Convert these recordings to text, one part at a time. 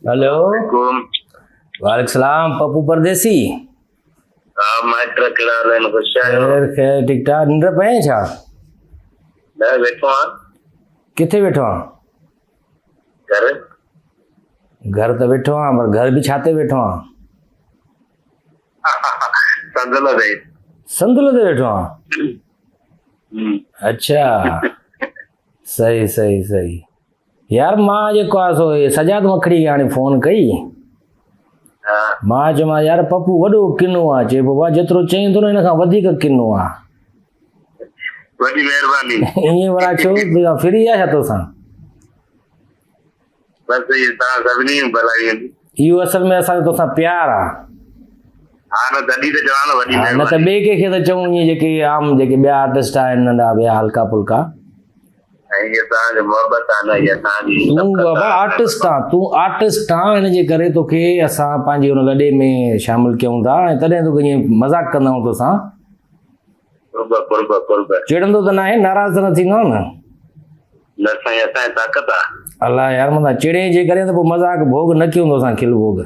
Hello वालेकुम सलाम पप्पू परदेसी माइट कहिड़ा आहिनि ख़ुशि आहियो? खैर खैर ठीक ठाक निंड पए छा? न वेठो आहियां किथे वेठो आहीं? घर घर त वेठो आहीं पर घर बि छाते वेठो आहीं? संदल ते संदुल ते वेठो आहीं? अच्छा सही सही सही यार मां जेको आहे सो सजाद मखड़ी खे हाणे फोन कई हा मां चयोमांसि यार पप्पू वॾो किनो आहे चए पियो वाह जेतिरो चईं थो न हिन खां वधीक किनो आहे वॾी महिरबानी ईअं वरा छो तूं फ्री आहे छा तोसां? बसि इहे तव्हां सभिनी जूं भलायूं आहिनि इहो असल में असांजो तोसां प्यार आहे हा न तॾहिं त चवां न वॾी हा न त महिरबानी ॿिए कंहिंखे त चऊं ईअं जेके आम जेके ॿिया आर्टिस्ट आहिनि नंढा ॿिया हल्का फुल्का ऐं इहे तव्हांजो मोहबत आहे न इहा तव्हांजी तूं बाबा आर्टिस्ट आहीं तूं आर्टिस्ट आहीं हिनजे करे तोखे असां पंहिंजे हुन लॾे में शामिलु कयूं था ऐं तॾहिं तोखे ईअं मज़ाक कंदा आहियूं तोसां कुर्ब चिड़ंदो त न आहे नाराज़ त न थींदो न न साईं असांजी ताक़त आहे अलाह यार मां चिड़े जे करे त पोइ मज़ाक भोग न कयूं तोसां खिल भोग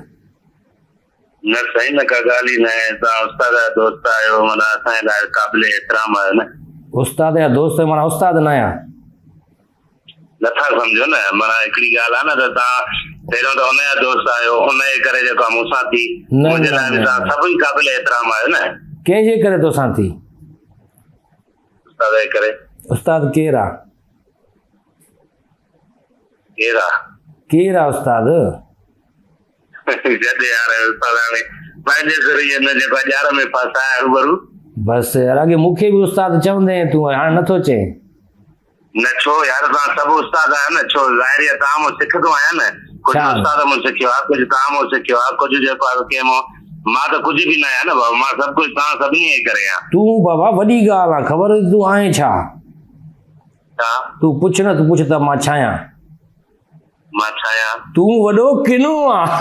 न साईं न का ॻाल्हि ई न आहे तव्हां उस्ताद जा दोस्त आहियो माना असांजे लाइ क़ाबिल एतिराम आहियो न उस्ताद या दोस्त माना उस्ताद न आहियां नथा सम्झो न माना हिकिड़ी ॻाल्हि आहे न त तव्हां पहिरियों त हुनजा दोस्त आहियो हुनजे करे जेको आहे मूंसां थी मुंहिंजे लाइ बि तव्हां सभई क़ाबिल एतिराम आहियो न कंहिंजे करे तोसां थी? उस्ताद जे करे उस्ताद केरु आहे? केरु आहे केरु आहे उस्ताद? जॾहिं यार उस्ताद हाणे पंहिंजे ज़रिए न जेको आहे ॼार में फासाए रूबरू बसि यार अॻे मूंखे बि उस्ताद चवंदे तूं हाणे नथो चए न छो यार तव्हां सभु उस्ताद आहियो न छो ज़ाहिर आहे तव्हां मूं सिखंदो आहियां न कुझु छा? उस्ताद मूं सिखियो आहे कुझु तव्हां मूं सिखियो आहे कुझु जेको आहे कंहिं मां त कुझु बि न आहियां न बाबा मां सभु कुझु तव्हां सभिनी जे करे आहियां तूं बाबा वॾी ॻाल्हि आहे ख़बर तूं आहीं छा? छा तूं पुछ न तूं पुछ त मां छा आहियां? मां छा आहियां तूं वॾो किनो आहे